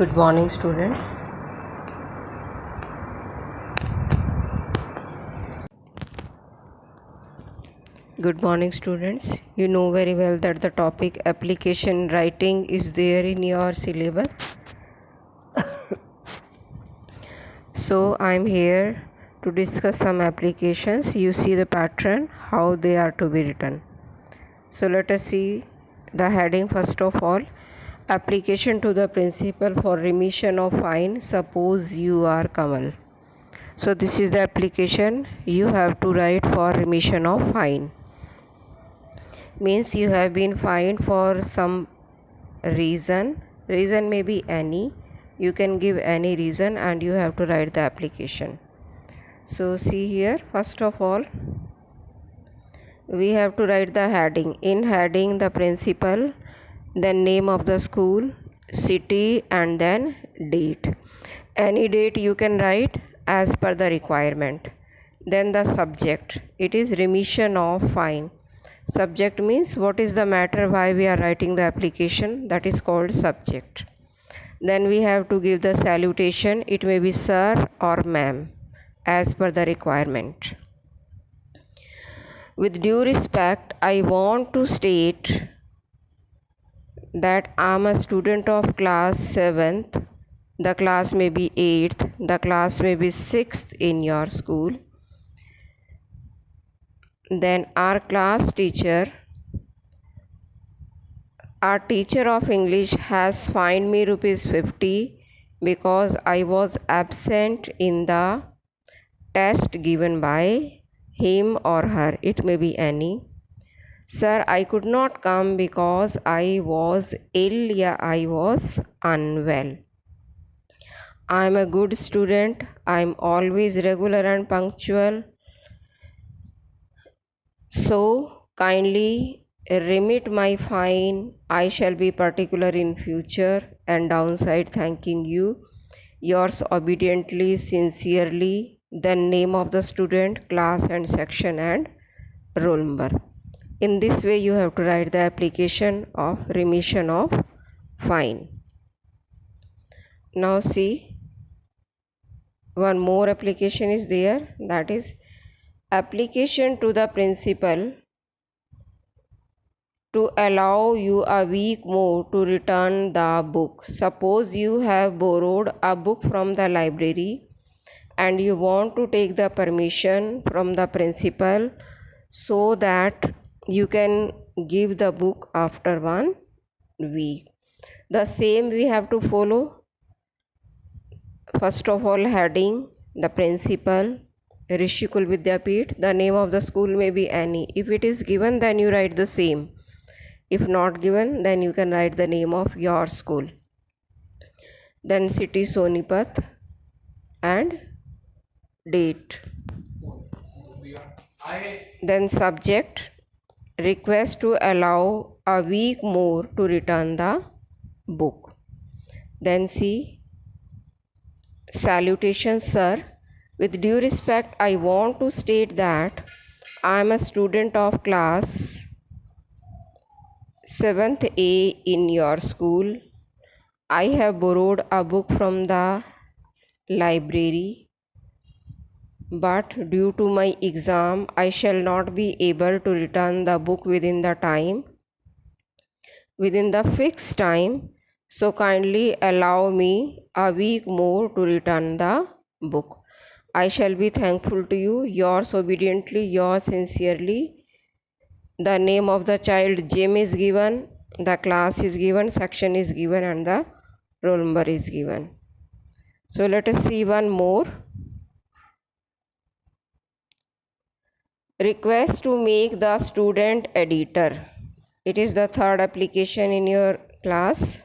Good morning, students. Good morning, students. You know very well that the topic application writing is there in your syllabus. So, I'm here to discuss some applications. You see the pattern, how they are to be written. So, let us see the heading first of all. Application to the principal for remission of fine. Suppose you are Kamal. So, this is the application you have to write for remission of fine. Means you have been fined for some reason may be any, you can give any reason and you have to write the application. So see here, first of all we have to write the heading. In heading, the principal, then name of the school, city, and then date. Any date you can write as per the requirement. Then the subject, it is remission of fine. Subject means what is the matter, why we are writing the application, that is called subject. Then we have to give the salutation, it may be sir or ma'am as per the requirement. With due respect, I want to state that I am a student of class 7th, the class may be 8th, the class may be 6th in your school. Then our teacher of English has fined me ₹50 because I was absent in the test given by him or her, it may be any. Sir, I could not come because I was ill, I was unwell. I am a good student, I am always regular and punctual. So kindly remit my fine, I shall be particular in future, and downside thanking you. Yours obediently, sincerely. Then name of the student, class and section and roll number. In this way you have to write the application of remission of fine. Now see, one more application is there, that is application to the principal to allow you a week more to return the book. Suppose you have borrowed a book from the library and you want to take the permission from the principal so that you can give the book after 1 week. The same we have to follow. First of all, heading, the principal, Rishikul Vidyapeeth, the name of the school may be any. If it is given, then you write the same. If not given, then you can write the name of your school. Then city Sonipat and date. Then subject, request to allow a week more to return the book. Then see, salutation, sir. With due respect, I want to state that I am a student of class 7th A in your school. I have borrowed a book from the library, but due to my exam, I shall not be able to return the book within the fixed time. So kindly allow me a week more to return the book. I shall be thankful to you. Yours obediently, yours sincerely. The name of the child, Jim, is given, the class is given, section is given, and the roll number is given. So let us see one more. Request to make the student editor. It is the third application in your class.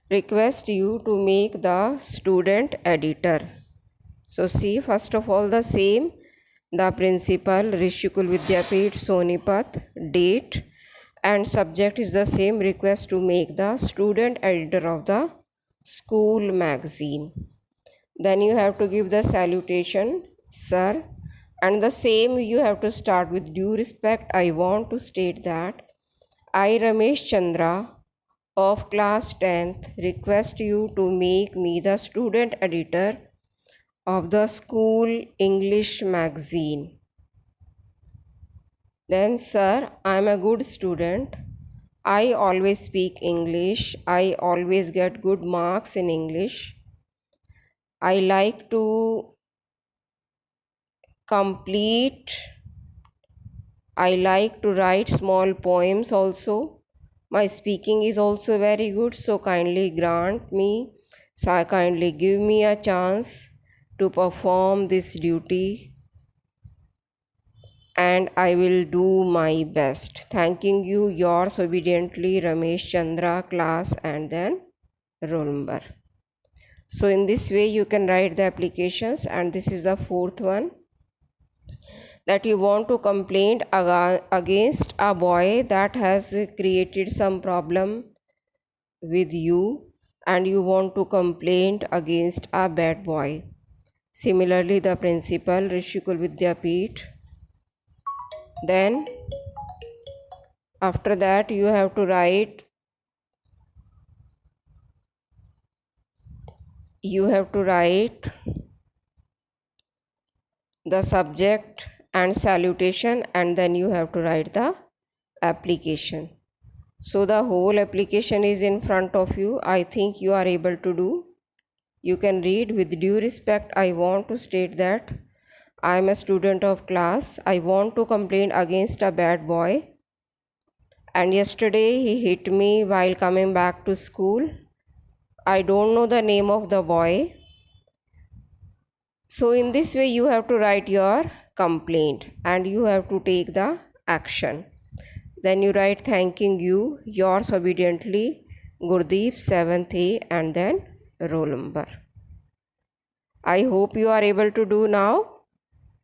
Request you to make the student editor. So see, first of all the same, the principal, Rishikul Vidyapeeth, Sonipat, date, and subject is the same, request to make the student editor of the school magazine. Then you have to give the salutation, sir, and the same you have to start with due respect. I want to state that I, Ramesh Chandra, of class 10th request you to make me the student editor of the school English magazine. Then, sir, I am a good student. I always speak English. I always get good marks in English. I like to complete. I like to write small poems also. My speaking is also very good, so kindly kindly give me a chance to perform this duty, and I will do my best. Thanking you, yours obediently, Ramesh Chandra, class, and then roll number. So in this way you can write the applications, and this is the fourth one, that you want to complain against a boy that has created some problem with you, and you want to complain against a bad boy. Similarly, the principal, Rishikul Vidyapeeth. Then after that you have to write the subject and salutation, and then you have to write the application. So the whole application is in front of you. I think you are able to do. You can read. With due respect, I want to state that I am a student of class. I want to complain against a bad boy, and yesterday he hit me while coming back to school. I don't know the name of the boy. So in this way you have to write your complaint, and you have to take the action. Then you write thanking you, yours obediently, Gurdeep 7th A, and then roll number. I hope you are able to do now.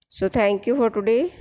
So thank you for today.